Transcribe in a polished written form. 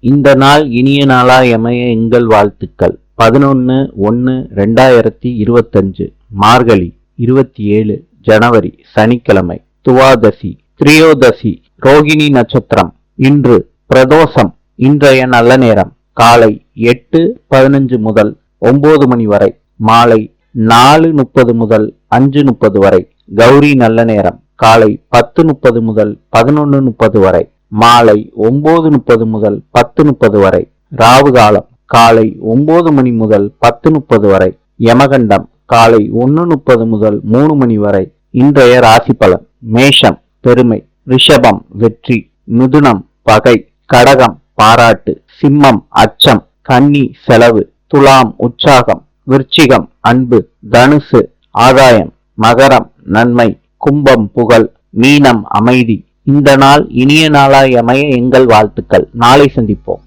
இந்த நாள் இனிய நாளாய் அமைய எங்கள் வாழ்த்துக்கள். 11/1/2025 மார்கழி 27 ஜனவரி சனிக்கிழமை. துவாதசி திரியோதசி ரோகிணி நட்சத்திரம். இன்று பிரதோஷம். இன்றைய நல்ல நேரம் காலை 8:15 முதல் 9 மணி வரை, மாலை 4:30 முதல் 5:30 வரை. கௌரி நல்ல நேரம் காலை 10:30 முதல் 11:30 வரை, மாலை 9:30 முதல் 10:30 வரை. ராவு காலம் காலை 9 மணி முதல் 10:30 வரை. யமகண்டம் காலை 1:30 முதல் 3 மணி வரை. இன்றைய ராசி பலன். மேஷம் பெருமை, ரிஷபம் வெற்றி, மிதுனம் பகை, கடகம் பாராட்டு, சிம்மம் அச்சம், கன்னி செலவு, துலாம் உற்சாகம், விருச்சிகம் அன்பு, தனுசு ஆதாயம், மகரம் நன்மை, கும்பம் புகழ், மீனம் அமைதி. இந்த நாள் இனிய நாளாய் அமைய எங்கள் வாழ்த்துக்கள். நாளை சந்திப்போம்.